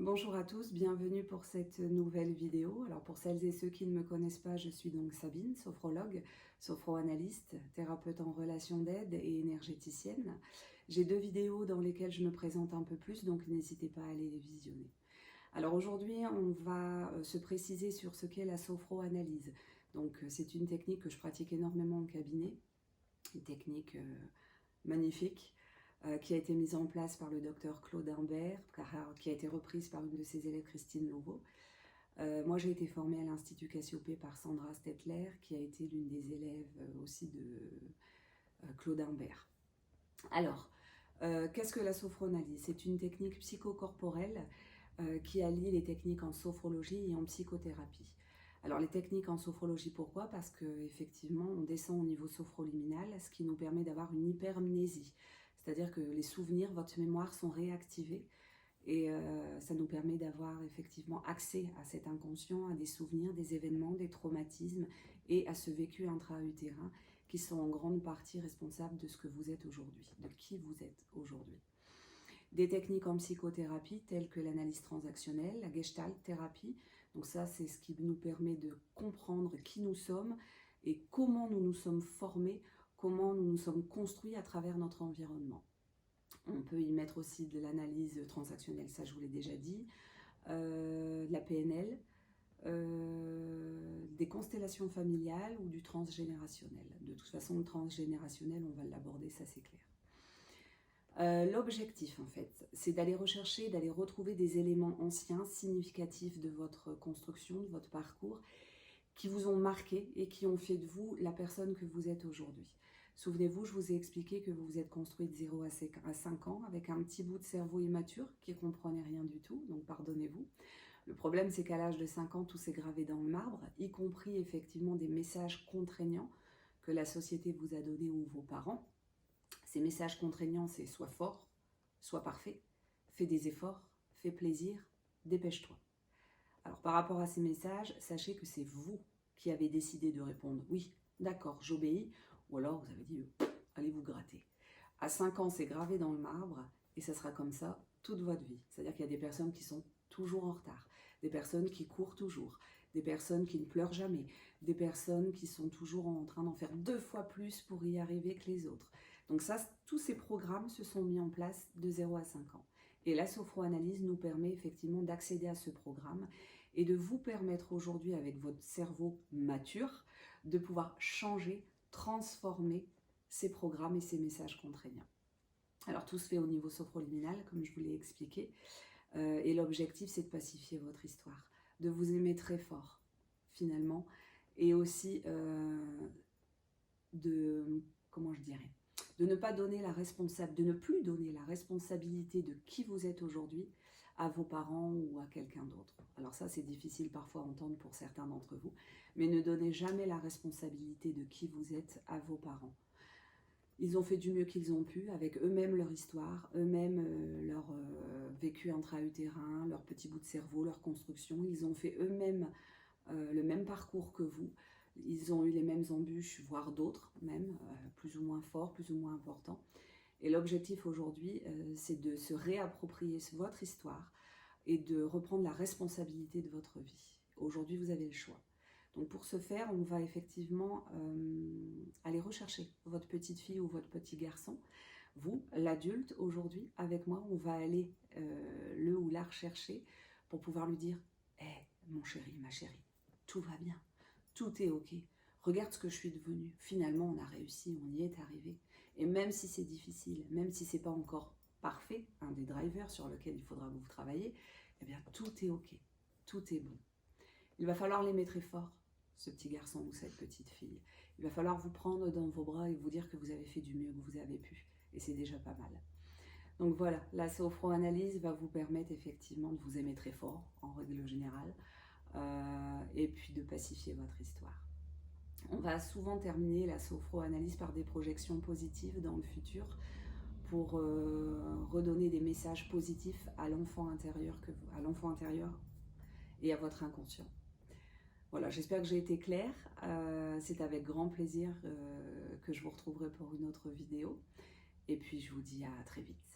Bonjour à tous, bienvenue pour cette nouvelle vidéo. Alors pour celles et ceux qui ne me connaissent pas, je suis donc Sabine, sophrologue, sophroanalyste, thérapeute en relation d'aide et énergéticienne. J'ai deux vidéos dans lesquelles je me présente un peu plus, donc n'hésitez pas à aller les visionner. Alors aujourd'hui, on va se préciser sur ce qu'est la sophroanalyse. Donc c'est une technique que je pratique énormément en cabinet, une technique magnifique, qui a été mise en place par le docteur Claude Imbert, qui a été reprise par une de ses élèves, Christine Louveau. Moi, j'ai été formée à l'Institut Cassiopée par Sandra Stettler, qui a été l'une des élèves aussi de Claude Imbert. Alors, qu'est-ce que la sophroanalyse? C'est une technique psychocorporelle qui allie les techniques en sophrologie et en psychothérapie. Alors les techniques en sophrologie, pourquoi? Parce qu'effectivement, on descend au niveau sophroliminal, ce qui nous permet d'avoir une hypermnésie. C'est-à-dire que les souvenirs, votre mémoire sont réactivés et ça nous permet d'avoir effectivement accès à cet inconscient, à des souvenirs, des événements, des traumatismes et à ce vécu intra-utérin qui sont en grande partie responsables de ce que vous êtes aujourd'hui, de qui vous êtes aujourd'hui. Des techniques en psychothérapie telles que l'analyse transactionnelle, la gestalt thérapie. Donc ça, c'est ce qui nous permet de comprendre qui nous sommes et comment nous nous sommes formés, comment nous nous sommes construits à travers notre environnement. On peut y mettre aussi de l'analyse transactionnelle, ça je vous l'ai déjà dit, de la PNL, des constellations familiales ou du transgénérationnel. De toute façon, le transgénérationnel, on va l'aborder, ça c'est clair. L'objectif, en fait, c'est d'aller rechercher, d'aller retrouver des éléments anciens, significatifs de votre construction, de votre parcours, qui vous ont marqué et qui ont fait de vous la personne que vous êtes aujourd'hui. Souvenez-vous, je vous ai expliqué que vous vous êtes construit de 0 à 5 ans avec un petit bout de cerveau immature qui ne comprenait rien du tout, donc pardonnez-vous. Le problème, c'est qu'à l'âge de 5 ans, tout s'est gravé dans le marbre, y compris effectivement des messages contraignants que la société vous a donnés ou vos parents. Ces messages contraignants, c'est sois fort, sois parfait, fais des efforts, fais plaisir, dépêche-toi. Alors par rapport à ces messages, sachez que c'est vous qui avez décidé de répondre oui, d'accord, j'obéis, ou alors vous avez dit allez vous gratter. À 5 ans, c'est gravé dans le marbre et ça sera comme ça toute votre vie. C'est-à-dire qu'il y a des personnes qui sont toujours en retard, des personnes qui courent toujours, des personnes qui ne pleurent jamais, des personnes qui sont toujours en train d'en faire 2 fois plus pour y arriver que les autres. Donc ça, tous ces programmes se sont mis en place de 0 à 5 ans. Et la sophroanalyse nous permet effectivement d'accéder à ce programme et de vous permettre aujourd'hui, avec votre cerveau mature, de pouvoir changer, transformer ces programmes et ces messages contraignants. Alors tout se fait au niveau sophroliminal, comme je vous l'ai expliqué, et l'objectif c'est de pacifier votre histoire, de vous aimer très fort finalement, et aussi comment je dirais, de ne pas donner de ne plus donner la responsabilité de qui vous êtes aujourd'hui à vos parents ou à quelqu'un d'autre. Alors ça, c'est difficile parfois à entendre pour certains d'entre vous, mais ne donnez jamais la responsabilité de qui vous êtes à vos parents. Ils ont fait du mieux qu'ils ont pu avec eux-mêmes leur histoire, eux-mêmes leur vécu intra-utérin, leur petit bout de cerveau, leur construction. Ils ont fait eux-mêmes le même parcours que vous. Ils ont eu les mêmes embûches, voire d'autres même, plus ou moins forts, plus ou moins importants. Et l'objectif aujourd'hui, c'est de se réapproprier votre histoire et de reprendre la responsabilité de votre vie. Aujourd'hui, vous avez le choix. Donc pour ce faire, on va effectivement aller rechercher votre petite fille ou votre petit garçon. Vous, l'adulte, aujourd'hui, avec moi, on va aller le ou la rechercher pour pouvoir lui dire « Hé, mon chéri, ma chérie, tout va bien, tout est ok. Regarde ce que je suis devenue. Finalement, on a réussi, on y est arrivé. Et même si c'est difficile, même si c'est pas encore parfait, un des drivers sur lequel il faudra que vous travailler, eh bien tout est ok, tout est bon. Il va falloir l'aimer très fort, ce petit garçon ou cette petite fille. Il va falloir vous prendre dans vos bras et vous dire que vous avez fait du mieux que vous avez pu. Et c'est déjà pas mal. Donc voilà, la sophroanalyse va vous permettre effectivement de vous aimer très fort, en règle générale, et puis de pacifier votre histoire. On va souvent terminer la sophroanalyse par des projections positives dans le futur pour redonner des messages positifs à l'enfant intérieur, et à votre inconscient. Voilà, j'espère que j'ai été claire. C'est avec grand plaisir que je vous retrouverai pour une autre vidéo. Et puis je vous dis à très vite.